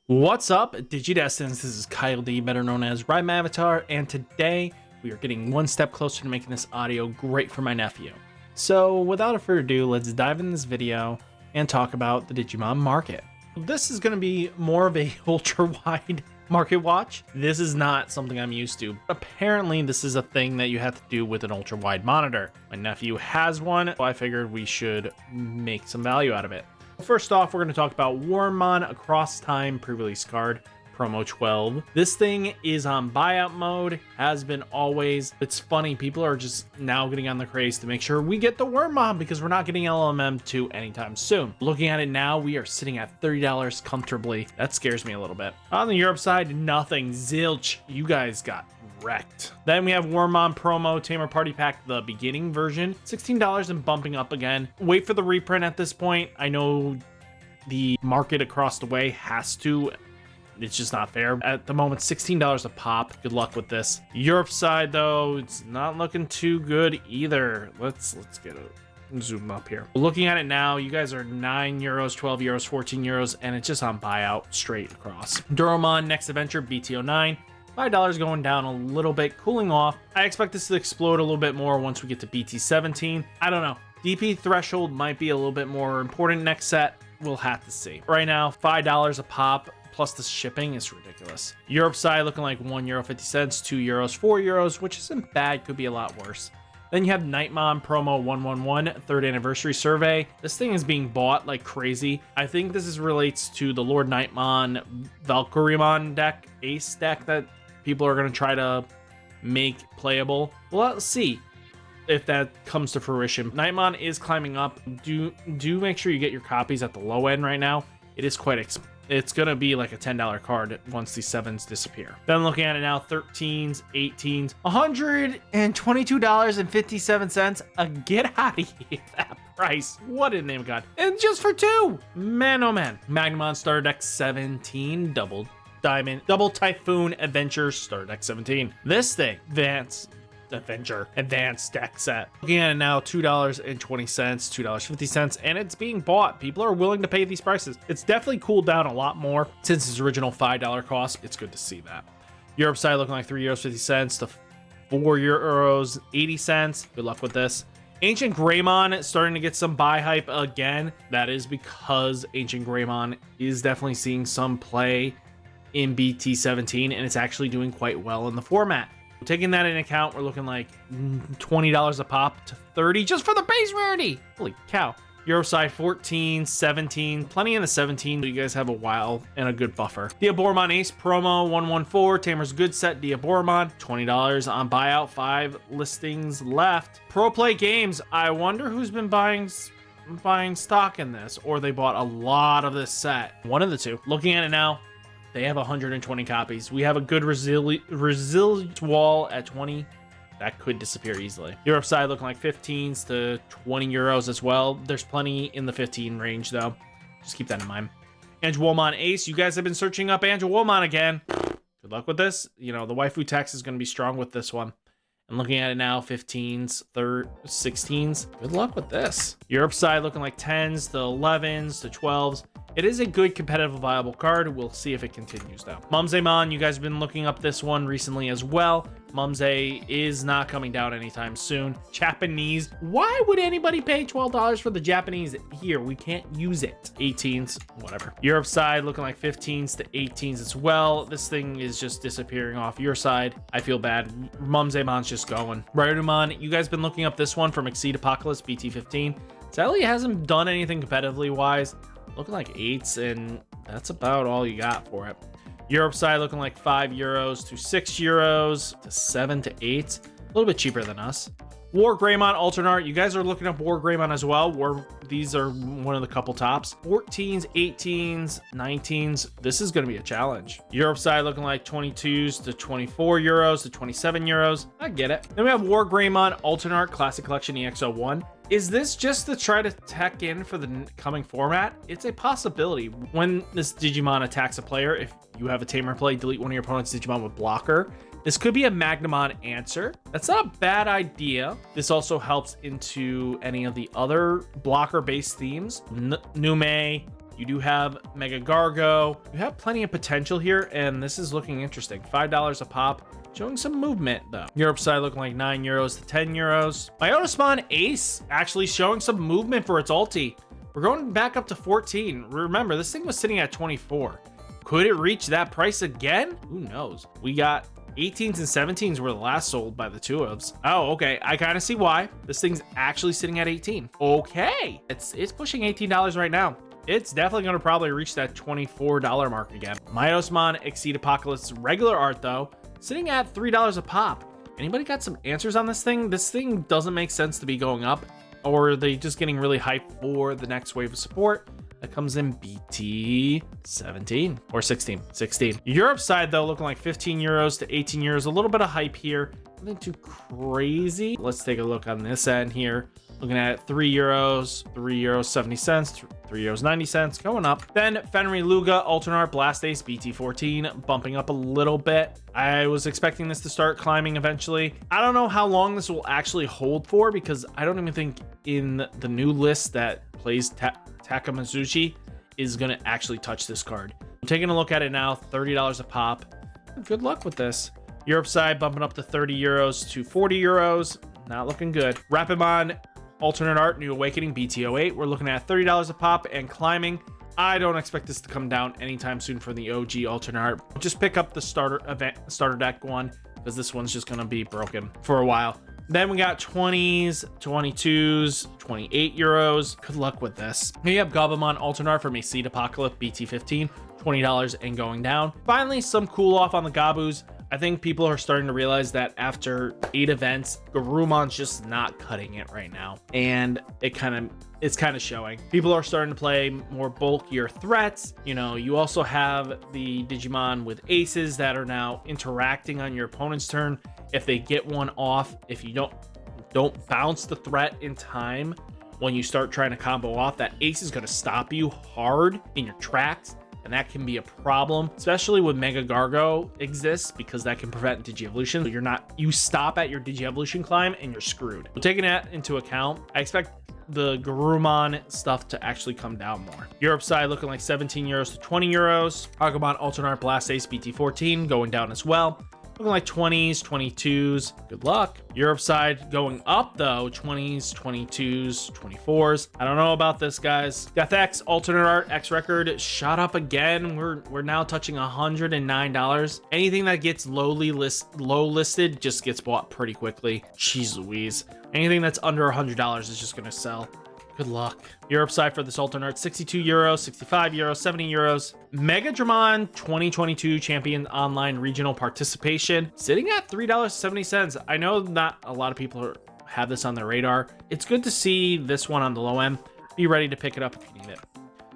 What's up, Digidestins? This is Kyle D, better known as RideMyAvatar, and today we are getting one step closer to making this audio great for my nephew. So without further ado, let's dive in this video and talk about the Digimon Market. This is going to be more of a ultra-wide market watch. This is not something I'm used to. Apparently, this is a thing that you have to do with an ultra-wide monitor. My nephew has one, so I figured we should make some value out of it. First off, we're going to talk about Wormmon Across Time pre-release card, promo 12. This thing is on buyout mode, has been always. It's funny, people are just now getting on the craze to make sure we get the Wormmon because we're not getting LMM2 anytime soon. Looking at it now, we are sitting at $30 comfortably. That scares me a little bit. On the Europe side, nothing. Zilch. You guys got wrecked. Then we have Wormmon promo Tamer Party Pack, the beginning version, $16 and bumping up again. Wait for the reprint at this point. I know the market across the way has to. It's just not fair. At the moment, $16 a pop. Good luck with this. Europe side, though, it's not looking too good either. Let's get a zoom up here. Looking at it now, you guys are 9 euros, 12 euros, 14 euros, and it's just on buyout straight across. Duromon Next Adventure BTO9. $5 going down a little bit, cooling off. I expect this to explode a little bit more once we get to BT17. I don't know. DP threshold might be a little bit more important next set. We'll have to see. Right now, $5 a pop plus the shipping is ridiculous. Europe side looking like €1.50, 2 euros, 4 euros, which isn't bad, could be a lot worse. Then you have Nightmon promo 111, 3rd anniversary survey. This thing is being bought like crazy. I think this relates to the Lord Nightmon Valkyriemon deck, Ace deck that people are going to try to make playable. Well, let's see if that comes to fruition. Nightmon is climbing up. Do make sure you get your copies at the low end right now. It is quite expensive. It's going to be like a $10 card once these 7s disappear. Then looking at it now, 13s, 18s, $122.57. Get out of here, that price. What in the name of God? And just for 2. Man, oh man. Magnemon Starter Deck 17, Double Diamond, Double Typhoon Adventure Starter Deck 17. This thing, Advanced deck set. Looking at it now, $2.20, $2.50, and it's being bought. People are willing to pay these prices. It's definitely cooled down a lot more since its original $5 cost. It's good to see that. Europe side looking like €3.50 to €4.80. Good luck with this. Ancient Greymon starting to get some buy hype again. That is because Ancient Greymon is definitely seeing some play in BT17, and it's actually doing quite well in the format. Taking that into account, we're looking like $20 a pop to 30 just for the base rarity. Holy cow. Euro side 14, 17, plenty in the 17, so you guys have a while and a good buffer. Diaboromon Ace promo 114, Tamer's Good Set Diaboromon, $20 on buyout, 5 listings left. Pro Play Games, I wonder who's been buying stock in this, or they bought a lot of this set. One of the two. Looking at it now, they have 120 copies. We have a good resilient wall at 20. That could disappear easily. Europe side looking like 15s to 20 euros as well. There's plenty in the 15 range though. Just keep that in mind. Angewomon Ace. You guys have been searching up Angewomon again. Good luck with this. You know, the waifu tax is going to be strong with this one. And looking at it now, 15s, 16s. Good luck with this. Europe side looking like 10s to 11s to 12s. It is a good competitive viable card. We'll see if it continues though. Mumsemon, you guys have been looking up this one recently as well. Mumse is not coming down anytime soon. Japanese. Why would anybody pay $12 for the Japanese here? We can't use it. 18s, whatever. Europe side looking like 15s to 18s as well. This thing is just disappearing off your side. I feel bad. Mumsemon's just going. RideMyAvatar, you guys been looking up this one from Exceed Apocalypse BT15. Sadly, it hasn't done anything competitively wise. Looking like 8s, and that's about all you got for it. Europe side looking like 5 euros to 6 euros to 7 to 8. A little bit cheaper than us. War Greymon Alternate Art. You guys are looking up War Greymon as well. These are one of the couple tops. 14s, 18s, 19s. This is going to be a challenge. Europe side looking like 22s to 24 euros to 27 euros. I get it. Then we have War Greymon Alternate Art Classic Collection EX01. Is this just to try to tech in for the coming format? It's a possibility. When this Digimon attacks a player, if you have a tamer play, delete one of your opponent's Digimon with blocker. This could be a Magnemon answer. That's not a bad idea. This also helps into any of the other blocker-based themes. Nume, You do have Mega Gargo. You have plenty of potential here, and this is looking interesting. $5 a pop. Showing some movement though. Europe side looking like €9 to €10. Myotismon Ace actually showing some movement for its ulti. We're going back up to 14. Remember, this thing was sitting at 24. Could it reach that price again? Who knows? We got 18s and 17s were the last sold by the two ofs. Oh, okay. I kind of see why. This thing's actually sitting at 18. Okay. It's pushing $18 right now. It's definitely going to probably reach that $24 mark again. Myotismon Exceed Apocalypse regular art though, sitting at $3 a pop. Anybody got some answers on this thing? This thing doesn't make sense to be going up, or are they just getting really hyped for the next wave of support that comes in BT 17 or 16? Europe side though, looking like €15 to €18. A little bit of hype here, nothing too crazy. Let's take a look on this end here. Looking at €3, €3 70 cents, €3 90 cents, going up. Then Fenry Luga Alternate Art Blast Ace BT 14 bumping up a little bit. I was expecting this to start climbing eventually. I don't know how long this will actually hold for, because I don't even think in the new list that plays Takamazuchi is going to actually touch this card. I'm taking a look at it now, $30 a pop. Good luck with this. Europe side bumping up to €30 to €40. Not looking good. Rapidmon Alternate Art New Awakening BT08. We're looking at $30 a pop and climbing. I don't expect this to come down anytime soon for the OG Alternate Art. Just pick up the starter deck one, because this one's just going to be broken for a while. Then we got 20s, 22s, €28. Good luck with this. Here you have Gabumon Alternate Art from Exceed Apocalypse BT15, $20 and going down. Finally, some cool off on the Gabus. I think people are starting to realize that after 8 events, Garumon's just not cutting it right now, and it's kind of showing. People are starting to play more bulkier threats. You know, you also have the Digimon with aces that are now interacting on your opponent's turn. If they get one off, if you don't bounce the threat in time when you start trying to combo off, that ace is going to stop you hard in your tracks. And that can be a problem, especially when Mega Gargo exists, because that can prevent Digievolution. So you stop at your Digievolution climb and you're screwed. So taking that into account, I expect the Garurumon stuff to actually come down more. Europe side looking like €17 to €20. Agumon Alternate Art Blast Ace BT14 going down as well. Looking like 20s, 22s. Good luck. Europe side going up though, 20s, 22s, 24s. I don't know about this, guys. Death X Alternate Art X Record shot up again. We're now touching $109. Anything that gets low listed just gets bought pretty quickly. Jeez Louise. Anything that's under $100 is just gonna sell. Good luck. Europe side for this alternate art, €62, €65, €70. Mega Dramon 2022 Champion Online Regional Participation, sitting at $3.70. I know not a lot of people have this on their radar. It's good to see this one on the low end. Be ready to pick it up if you need it.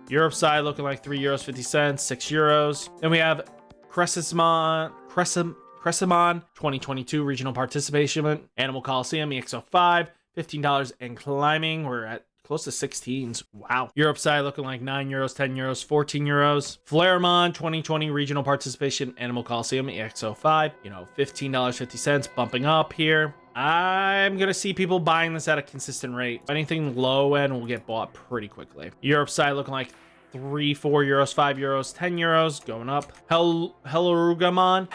Europe side looking like €3.50, €6. Then we have Crescimon 2022 Regional Participation, Animal Coliseum EX05, $15 and climbing. We're at close to 16s. Wow. Europe side looking like €9, €10, €14. Flareamon 2020 Regional Participation, Animal Coliseum EX05, $15.50, bumping up here. I'm gonna see people buying this at a consistent rate. Anything low end will get bought pretty quickly. Europe side looking like €3, €4, €5, €10, going up. Hellugamon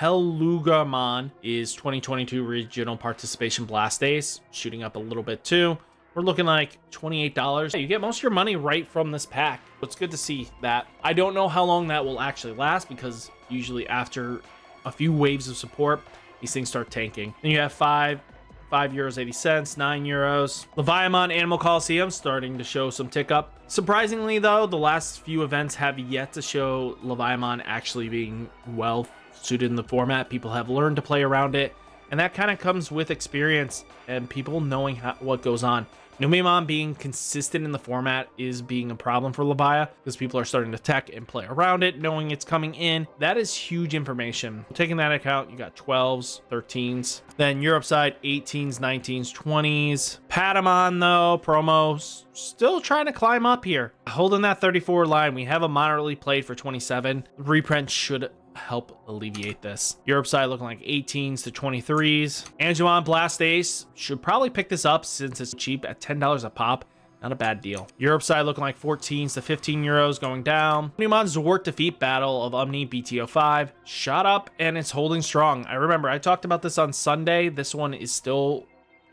is 2022 Regional Participation Blast Ace, shooting up a little bit too. We're looking like $28. You get most of your money right from this pack. It's good to see that. I don't know how long that will actually last, because usually after a few waves of support, these things start tanking. Then you have €5.80, €9. Leviamon Animal Coliseum starting to show some tick up. Surprisingly though, the last few events have yet to show Leviamon actually being well suited in the format. People have learned to play around it, and that kind of comes with experience and people knowing what goes on. Numemon being consistent in the format is being a problem for Labaya, because people are starting to tech and play around it, knowing it's coming in. That is huge information. Taking that account, you got 12s, 13s. Then Europe side, 18s, 19s, 20s. Patamon though, promos, still trying to climb up here. Holding that 34 line, we have a moderately played for 27. Reprint should help alleviate this. Europe side looking like 18s to 23s. Angemon Blast Ace should probably pick this up since it's cheap at $10 a pop. Not a bad deal. Europe side looking like 14s to 15 euros going down. Digimon Zwart Defeat Battle of Omni BT05 shot up and it's holding strong. I remember I talked about this on Sunday. This one is still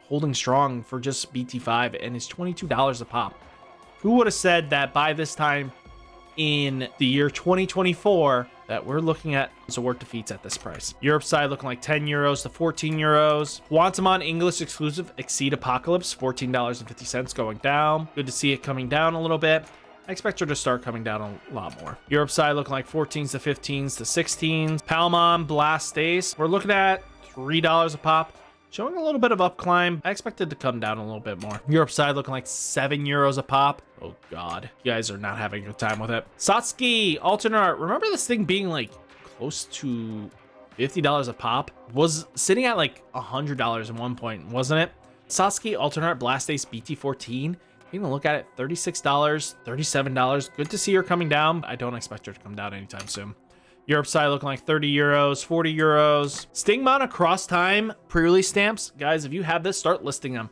holding strong for just BT5 and is $22 a pop. Who would have said that by this time in the year 2024 that we're looking at Zwart defeats at this price? Europe side looking like 10 euros to 14 euros. Quantumon English exclusive Exceed Apocalypse, $14.50 going down. Good to see it coming down a little bit. I expect her to start coming down a lot more. Europe side looking like 14s to 15s to 16s. Palmon Blast Ace, we're looking at $3 a pop. Showing a little bit of up climb. I expect it to come down a little bit more. Europe side looking like 7 euros a pop. Oh God, you guys are not having a good time with it. Satsuki alternate art. Remember this thing being like close to $50 a pop? Was sitting at like $100 at one point, wasn't it? Satsuki alternate art Blast Ace BT14. Taking a look at it, $36, $37. Good to see her coming down. I don't expect her to come down anytime soon. Europe side looking like 30 euros, 40 euros. Stingmon Across Time pre-release stamps. Guys, if you have this, start listing them.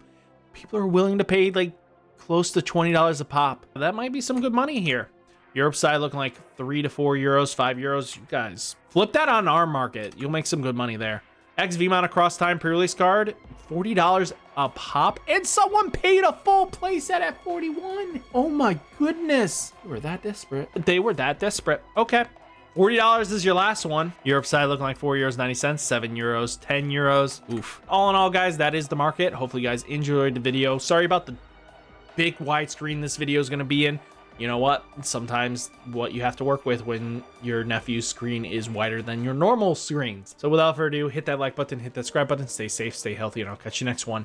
People are willing to pay like close to $20 a pop. That might be some good money here. Europe side looking like 3 to 4 euros, 5 euros. You guys, flip that on our market. You'll make some good money there. XVmon Across Time pre-release card, $40 a pop. And someone paid a full playset at $41. Oh my goodness. They were that desperate. They were that desperate. Okay. $40 is your last one. Europe side looking like 4 euros 90 cents, 7 euros, 10 euros. Oof. All in all, guys, that is the market. Hopefully you guys enjoyed the video. Sorry about the big widescreen this video is going to be in. You know what? Sometimes what you have to work with when your nephew's screen is wider than your normal screens. So without further ado, hit that like button, hit that subscribe button, stay safe, stay healthy, and I'll catch you next one.